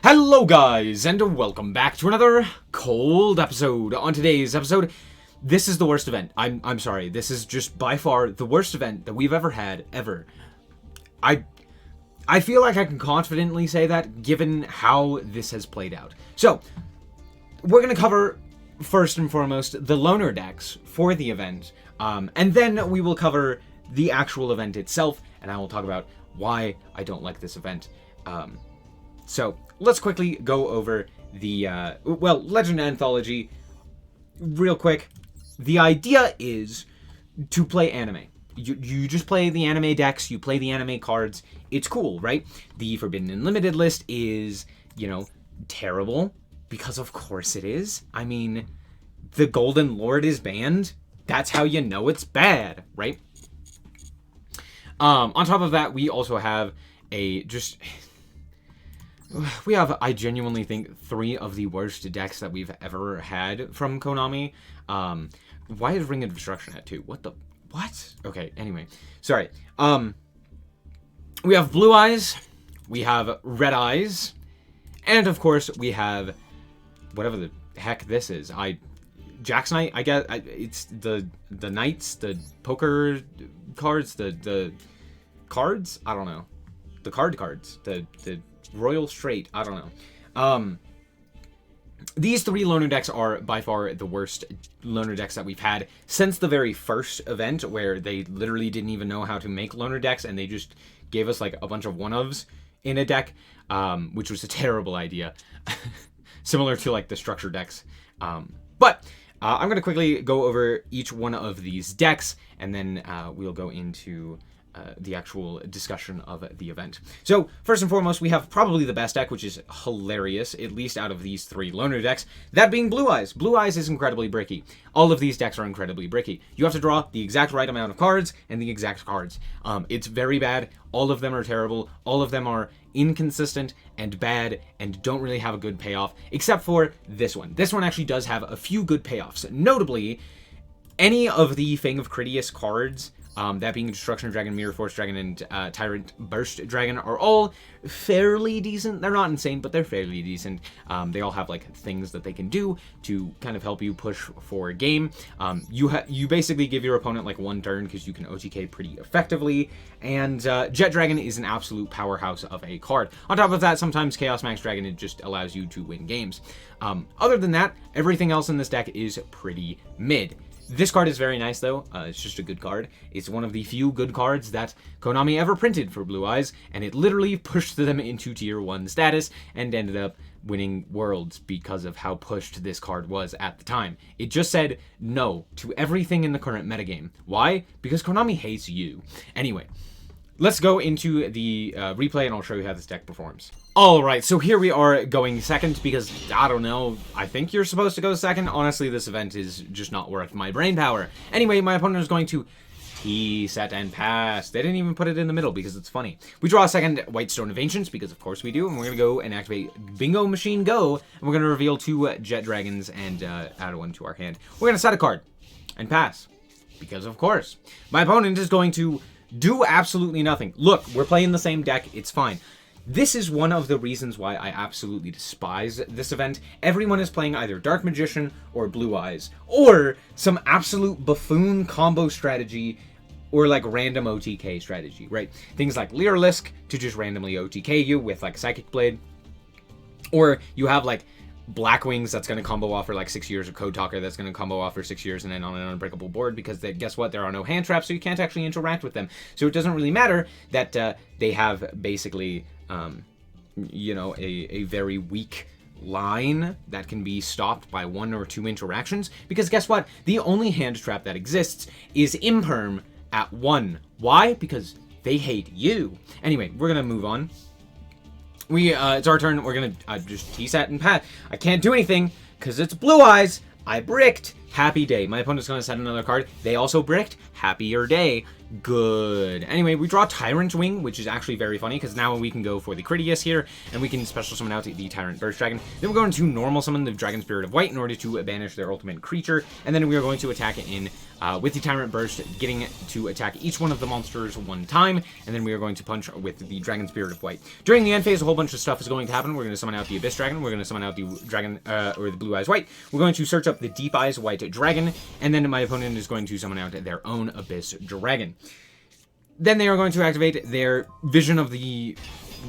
Hello guys, and welcome back to another cold episode. On today's episode, this is the worst event. I'm sorry, this is just by far the worst event that we've ever had, ever. I feel like I can confidently say that, given how this has played out. So, we're gonna cover, first and foremost, the loner decks for the event, and then we will cover the actual event itself, and I will talk about why I don't like this event. So, let's quickly go over the, Legend Anthology real quick. The idea is to play anime. You just play the anime decks, you play the anime cards. It's cool, right? The Forbidden Unlimited list is, terrible, because of course it is. I mean, the Golden Lord is banned. That's how you know it's bad, right? On top of that, we also have I genuinely think 3 of the worst decks that we've ever had from Konami. Why is Ring of Destruction at 2? What? Okay, anyway. Sorry. We have Blue Eyes, we have Red Eyes, and of course we have whatever the heck this is. Jack's Knight, I guess. It's the Knights, the poker cards, the cards? I don't know. The cards. The Royal Straight, I don't know. These 3 loner decks are by far the worst loner decks that we've had since the very first event, where they literally didn't even know how to make loner decks, and they just gave us like a bunch of one-ofs in a deck, which was a terrible idea. Similar to like the structure decks. But I'm going to quickly go over each one of these decks, and then we'll go into the actual discussion of the event. So, first and foremost, we have probably the best deck, which is hilarious, at least out of these 3 loner decks, that being Blue Eyes. Blue Eyes is incredibly bricky. All of these decks are incredibly bricky. You have to draw the exact right amount of cards and the exact cards. It's very bad. All of them are terrible. All of them are inconsistent and bad and don't really have a good payoff, except for this one. This one actually does have a few good payoffs. Notably, any of the Fang of Critias cards, that being Destruction Dragon, Mirror Force Dragon, and Tyrant Burst Dragon, are all fairly decent. They're not insane, but they're fairly decent. They all have like things that they can do to kind of help you push for a game. You basically give your opponent like 1 turn because you can OTK pretty effectively. And Jet Dragon is an absolute powerhouse of a card. On top of that, sometimes Chaos Max Dragon, it just allows you to win games. Other than that, everything else in this deck is pretty mid. This card is very nice, though. It's just a good card. It's one of the few good cards that Konami ever printed for Blue Eyes, and it literally pushed them into Tier 1 status and ended up winning Worlds because of how pushed this card was at the time. It just said no to everything in the current metagame. Why? Because Konami hates you. Anyway, let's go into the replay, and I'll show you how this deck performs. Alright, so here we are going second because, I don't know, I think you're supposed to go second. Honestly, this event is just not worth my brain power. Anyway, my opponent is going to T-set and pass. They didn't even put it in the middle because it's funny. We draw a second White Stone of Ancients because, of course, we do, and we're going to go and activate Bingo Machine Go, and we're going to reveal 2 Jet Dragons and add 1 to our hand. We're going to set a card and pass because, of course. My opponent is going to do absolutely nothing. Look, we're playing the same deck. It's fine. This is one of the reasons why I absolutely despise this event. Everyone is playing either Dark Magician or Blue Eyes, or some absolute buffoon combo strategy, or like random OTK strategy, right? Things like Lyrisk to just randomly OTK you with like Psychic Blade, or you have like Black Wings that's going to combo off for like 6 years, or Code Talker that's going to combo off for 6 years and then on an unbreakable board, because guess what? There are no hand traps, so you can't actually interact with them. So it doesn't really matter that they have basically, a very weak line that can be stopped by 1 or 2 interactions, because guess what? The only hand trap that exists is Imperm at 1. Why? Because they hate you. Anyway, we're going to move on. It's our turn. We're gonna just T-set and pat. I can't do anything because it's Blue Eyes. I bricked. Happy day. My opponent's going to set another card. They also bricked. Happier day. Good. Anyway, we draw Tyrant Wing, which is actually very funny, because now we can go for the Critias here, and we can special summon out the Tyrant Burst Dragon. Then we're going to normal summon the Dragon Spirit of White in order to banish their ultimate creature, and then we are going to attack it in with the Tyrant Burst, getting to attack each one of the monsters one time, and then we are going to punch with the Dragon Spirit of White. During the end phase, a whole bunch of stuff is going to happen. We're going to summon out the Abyss Dragon. We're going to summon out the Dragon, or the Blue Eyes White. We're going to search up the Deep Eyes White Dragon, and then my opponent is going to summon out their own Abyss Dragon. Then they are going to activate their Vision of the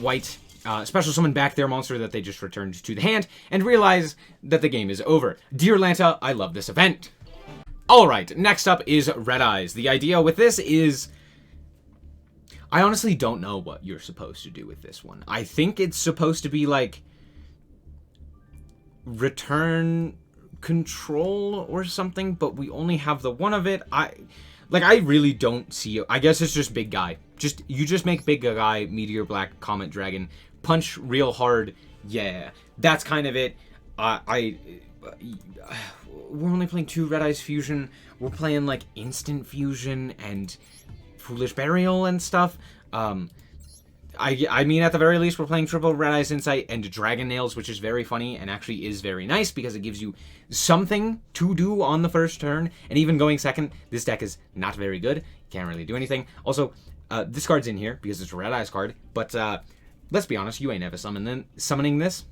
White, special summon back their monster that they just returned to the hand, and realize that the game is over. Dear Lanta, I love this event. Alright, next up is Red Eyes. The idea with this is, I honestly don't know what you're supposed to do with this one. I think it's supposed to be like return control or something, but we only have the one of it. I really don't see it. I guess it's just big guy. You just make big guy, Meteor Black, Comet Dragon, punch real hard. Yeah, that's kind of it. We're only playing 2 Red Eyes Fusion. We're playing like Instant Fusion and Foolish Burial and stuff. I mean, at the very least, we're playing triple Red Eyes Insight and Dragon Nails, which is very funny and actually is very nice because it gives you something to do on the first turn. And even going second, this deck is not very good. Can't really do anything. Also, this card's in here because it's a Red Eyes card. But let's be honest, you ain't never summoning this.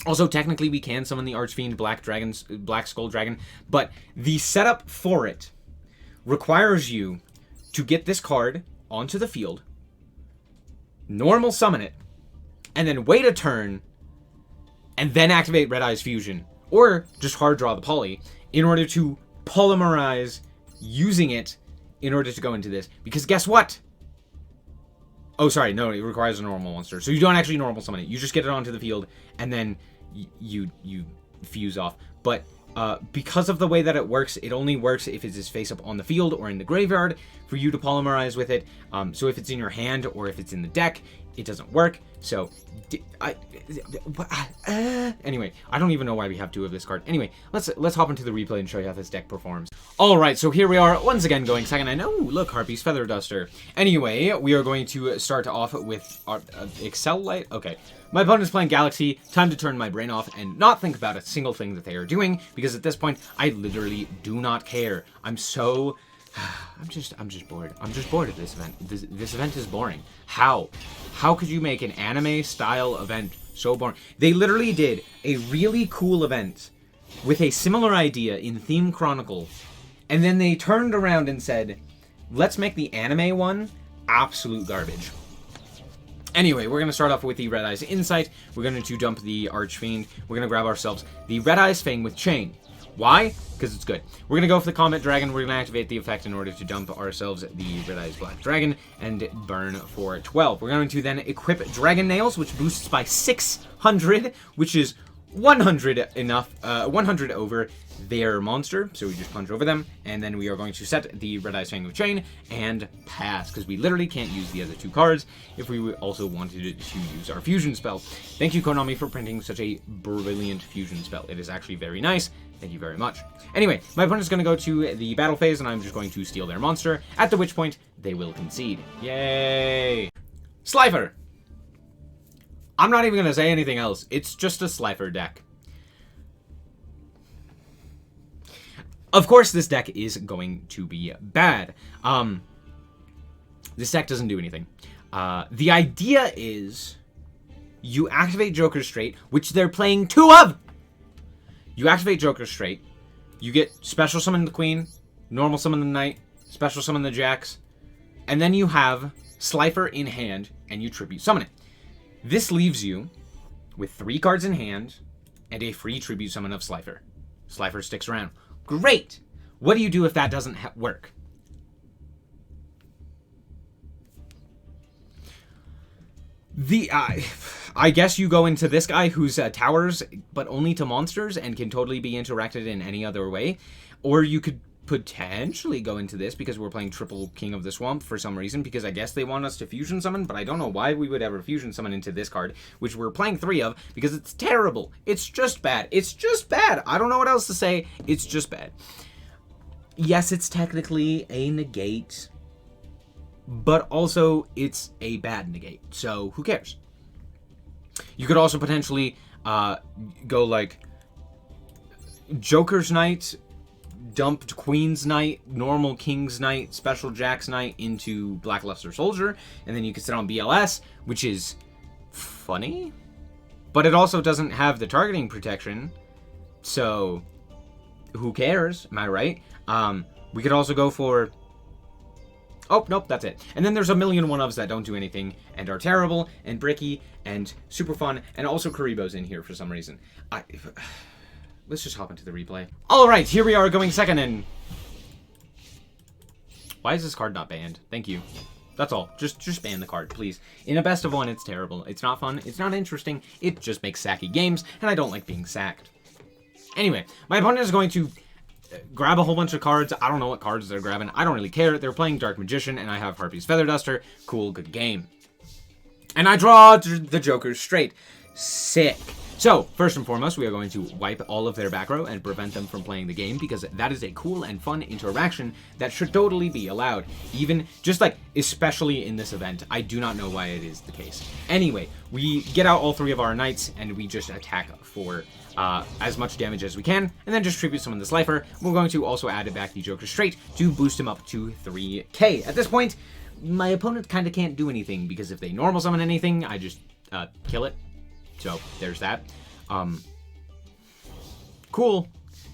Also, technically, we can summon the Archfiend Black Skull Dragon, but the setup for it requires you to get this card onto the field, normal summon it, and then wait a turn, and then activate Red Eyes Fusion, or just hard draw the poly, in order to polymerize using it in order to go into this. Because guess what? Oh, sorry, no, it requires a normal monster. So you don't actually normal summon it. You just get it onto the field, and then you fuse off. But because of the way that it works, it only works if it is face up on the field or in the graveyard for you to polymerize with it. So if it's in your hand or if it's in the deck, it doesn't work. So, anyway, I don't even know why we have 2 of this card. Anyway, let's hop into the replay and show you how this deck performs. Alright, so here we are, once again going second. I know, look, Harpy's Feather Duster. Anyway, we are going to start off with our Excel Light. Okay, my opponent's playing Galaxy. Time to turn my brain off and not think about a single thing that they are doing, because at this point, I literally do not care. I'm just bored. I'm just bored of this event. This event is boring. How could you make an anime style event so boring? They literally did a really cool event with a similar idea in Theme Chronicle, and then they turned around and said, let's make the anime one absolute garbage. Anyway, we're going to start off with the Red Eyes Insight. We're going to dump the Archfiend. We're going to grab ourselves the Red Eyes Fang with Chain. Why? Because it's good. We're going to go for the Comet Dragon. We're going to activate the effect in order to dump ourselves the Red Eyes Black Dragon and burn for 12. We're going to then equip Dragon Nails, which boosts by 600, which is 100 enough, 100 over their monster. So we just punch over them, and then we are going to set the Red Eyes Fang with Chain and pass, because we literally can't use the other 2 cards if we also wanted to use our fusion spell. Thank you, Konami, for printing such a brilliant fusion spell. It is actually very nice. Thank you very much. Anyway, my opponent's going to go to the battle phase, and I'm just going to steal their monster, at which point they will concede. Yay! Slifer! I'm not even going to say anything else. It's just a Slifer deck. Of course, this deck is going to be bad. This deck doesn't do anything. The idea is you activate Joker Straight, which they're playing 2 of! You activate Joker Straight, you get Special Summon the Queen, Normal Summon the Knight, Special Summon the Jacks, and then you have Slifer in hand, and you Tribute Summon it. This leaves you with 3 cards in hand, and a free Tribute Summon of Slifer. Slifer sticks around. Great! What do you do if that doesn't work? I guess you go into this guy who's towers, but only to monsters and can totally be interacted in any other way. Or you could potentially go into this because we're playing triple King of the Swamp for some reason, because I guess they want us to fusion summon, but I don't know why we would ever fusion summon into this card, which we're playing 3 of, because it's terrible. It's just bad. It's just bad. I don't know what else to say. It's just bad. Yes, it's technically a negate, but also it's a bad negate, so who cares? You could also potentially go like Joker's Knight, dumped Queen's Knight, normal King's Knight, special Jack's Knight into Blackluster Soldier, and then you can sit on BLS, which is funny, but it also doesn't have the targeting protection, so who cares, am I right? We could also go for... Oh, nope, that's it. And then there's a million one-ofs that don't do anything and are terrible and bricky and super fun, and also Karibo's in here for some reason. Let's just hop into the replay. All right, here we are going second, and why is this card not banned? Thank you. That's all. Just ban the card, please. In a best of 1, it's terrible. It's not fun. It's not interesting. It just makes sacky games, and I don't like being sacked. Anyway, my opponent is going to grab a whole bunch of cards. I don't know what cards they're grabbing. I don't really care. They're playing Dark Magician, and I have Harpy's Feather Duster. Cool, good game. And I draw the Jokers straight. Sick. So, first and foremost, we are going to wipe all of their back row and prevent them from playing the game, because that is a cool and fun interaction that should totally be allowed. Even, just like, especially in this event, I do not know why it is the case. Anyway, we get out all 3 of our knights, and we just attack for as much damage as we can, and then just tribute summon the Slifer. We're going to also add back the Joker straight to boost him up to 3k. At this point, my opponent kind of can't do anything, because if they normal summon anything, I just kill it. So, there's that. Cool.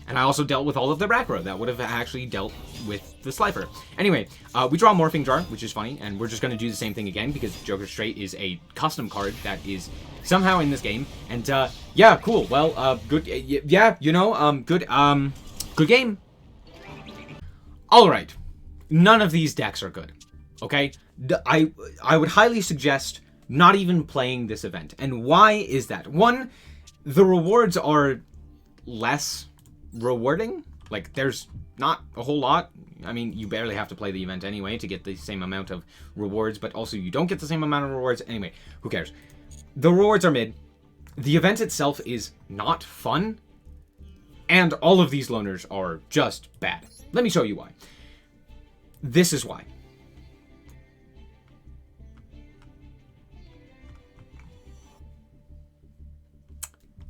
And I also dealt with all of the back row. That would have actually dealt with the Slifer. Anyway, we draw a Morphing Jar, which is funny, and we're just going to do the same thing again, because Joker Straight is a custom card that is somehow in this game. And, yeah, cool. Well, good, yeah, you know, good game. Alright. None of these decks are good. Okay? I would highly suggest not even playing this event. And why is that? 1, the rewards are less rewarding. Like, there's not a whole lot. I mean, you barely have to play the event anyway to get the same amount of rewards, but also you don't get the same amount of rewards. Anyway, who cares? The rewards are mid. The event itself is not fun. And all of these loaners are just bad. Let me show you why. This is why.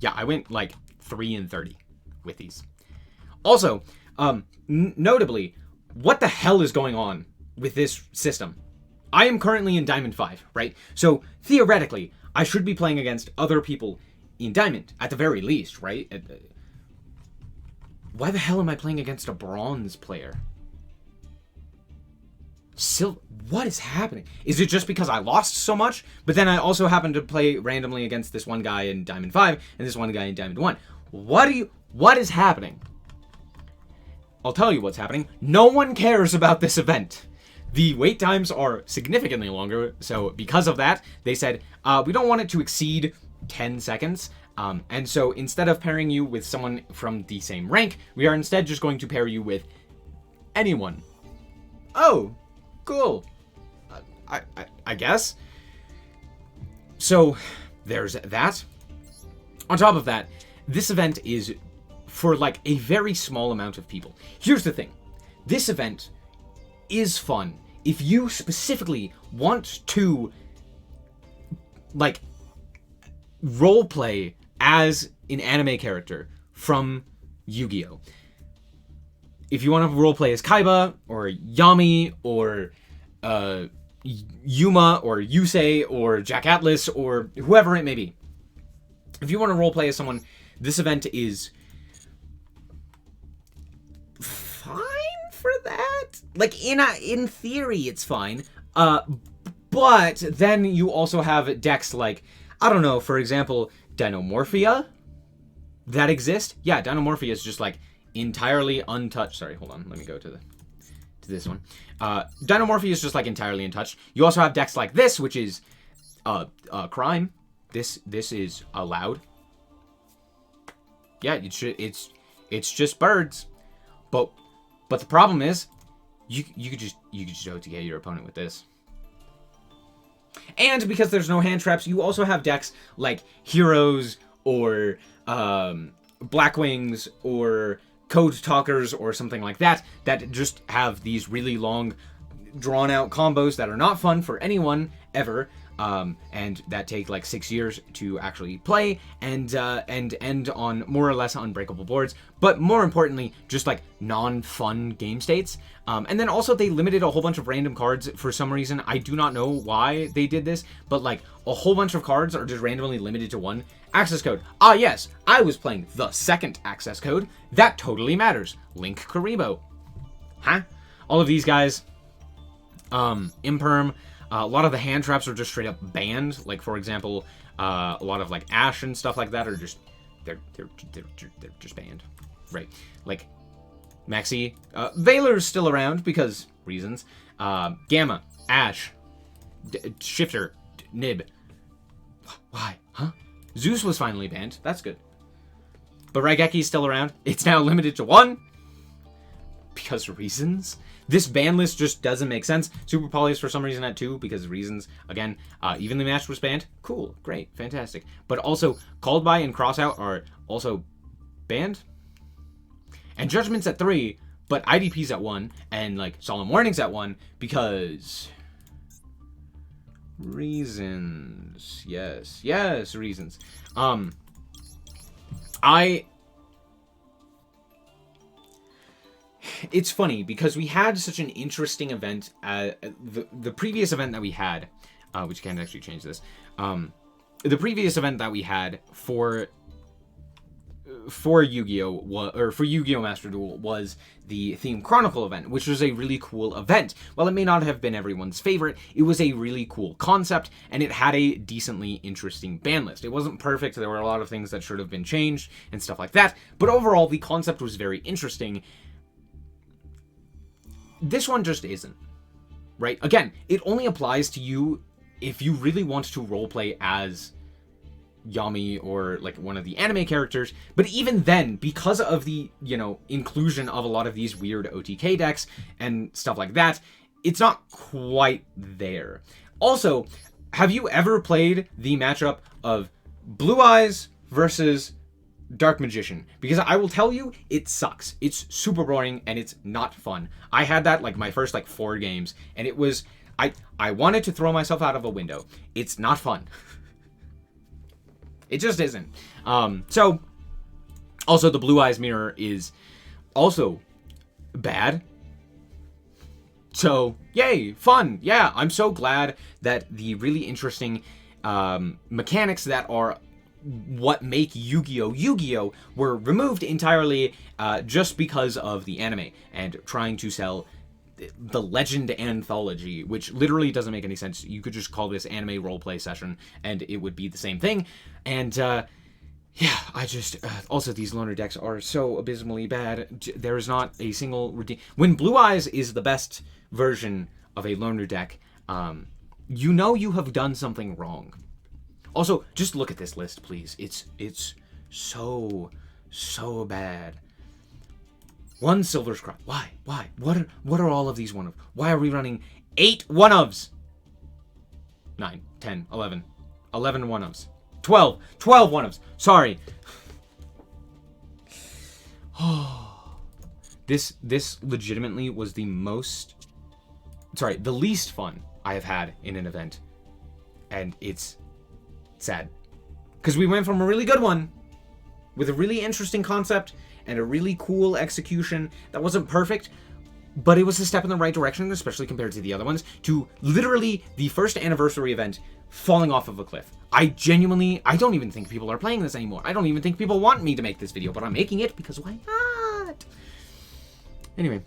Yeah, I went like 3 and 30 with these. Also, notably, what the hell is going on with this system? I am currently in Diamond 5, right? So, theoretically, I should be playing against other people in Diamond, at the very least, right? Why the hell am I playing against a Bronze player? What is happening? Is it just because I lost so much? But then I also happen to play randomly against this one guy in Diamond 5 and this one guy in Diamond 1. What is happening? I'll tell you what's happening. No one cares about this event. The wait times are significantly longer, so because of that, they said, we don't want it to exceed 10 seconds. And so instead of pairing you with someone from the same rank, we are instead just going to pair you with anyone. Oh, cool. I guess. So, there's that. On top of that, this event is for like a very small amount of people. Here's the thing. This event is fun if you specifically want to like roleplay as an anime character from Yu-Gi-Oh! If you want to roleplay as Kaiba, or Yami, or Yuma, or Yusei, or Jack Atlas, or whoever it may be. If you want to roleplay as someone, this event is fine for that. Like, in theory, it's fine. But then you also have decks like, I don't know, for example, Dinomorphia that exist. Yeah, Dinomorphia is just like entirely untouched. Sorry, hold on. Let me go to this one. Dinomorphia is just like entirely untouched. You also have decks like this, which is crime. This is allowed. Yeah, it's just birds. But But the problem is, you could just OTK your opponent with this. And because there's no hand traps, you also have decks like Heroes or Blackwings or Code Talkers or something like that just have these really long, drawn-out combos that are not fun for anyone ever, and that take like 6 years to actually play and end on more or less unbreakable boards, but more importantly, just like non-fun game states. And then also they limited a whole bunch of random cards for some reason. I do not know why they did this, but like a whole bunch of cards are just randomly limited to one access code. Ah yes, I was playing the second access code. That totally matters. Link Karibo. Huh? All of these guys, Imperm, a lot of the hand traps are just straight up banned. Like, for example, a lot of like Ash and stuff like that are just they're just banned, right? Like Maxi, Veiler's still around because reasons. Gamma, Ash, Shifter, Nib. Why? Huh? Zeus was finally banned. That's good. But Raigeki's still around. It's now limited to 1 because reasons. This ban list just doesn't make sense. Super Poly is for some reason at 2 because reasons. Again, Evenly Matched was banned. Cool, great, fantastic. But also, Called By and Crossout are also banned. And Judgment's at 3, but IDP's at 1, and like Solemn Warning's at 1 because reasons. Yes, reasons. It's funny because we had such an interesting event. The previous event that we had, which can't actually change this. The previous event that we had for Yu-Gi-Oh! Or for Yu-Gi-Oh! Master Duel was the Theme Chronicle event, which was a really cool event. While it may not have been everyone's favorite, it was a really cool concept, and it had a decently interesting ban list. It wasn't perfect, there were a lot of things that should have been changed and stuff like that, but overall, the concept was very interesting. This one just isn't, right? Again, it only applies to you if you really want to roleplay as Yami or like one of the anime characters, but even then, because of the, inclusion of a lot of these weird OTK decks and stuff like that, it's not quite there. Also, have you ever played the matchup of Blue Eyes versus Dark Magician? Because I will tell you, it sucks. It's super boring and it's not fun. I had that like my first like 4 games, and it was, I wanted to throw myself out of a window. It's not fun. It just isn't. So, also the Blue Eyes mirror is also bad. So, yay, fun. Yeah, I'm so glad that the really interesting mechanics that are what make Yu-Gi-Oh! Were removed entirely just because of the anime and trying to sell the Legend Anthology, which literally doesn't make any sense. You could just call this anime roleplay session and it would be the same thing. And yeah, I just also these loner decks are so abysmally bad. There is not a single when Blue Eyes is the best version of a loner deck, you know you have done something wrong. Also, just look at this list, please. It's so bad. 1 Silver Scrap. Why? What are all of these one of? Why are we running 8 one-ofs? 9, 10, 11. 11 one-ofs. 12 one-ofs. Sorry. This legitimately was the least fun I have had in an event. And it's sad. Because we went from a really good one with a really interesting concept and a really cool execution that wasn't perfect, but it was a step in the right direction, especially compared to the other ones, to literally the first anniversary event falling off of a cliff. I don't even think people are playing this anymore. I don't even think people want me to make this video, but I'm making it because why not? Anyway,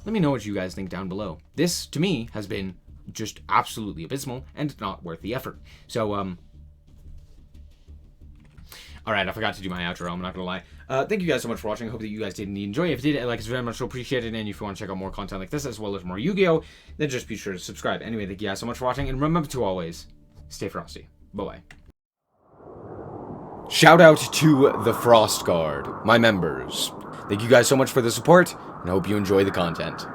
let me know what you guys think down below. This, to me, has been just absolutely abysmal and not worth the effort. So, alright, I forgot to do my outro, I'm not gonna lie. Thank you guys so much for watching. I hope that you guys did indeed enjoy. If you did, like, it's very much so appreciated. And if you want to check out more content like this, as well as more Yu-Gi-Oh!, then just be sure to subscribe. Anyway, thank you guys so much for watching. And remember to always stay frosty. Bye-bye. Shout out to the Frost Guard, my members. Thank you guys so much for the support, and I hope you enjoy the content.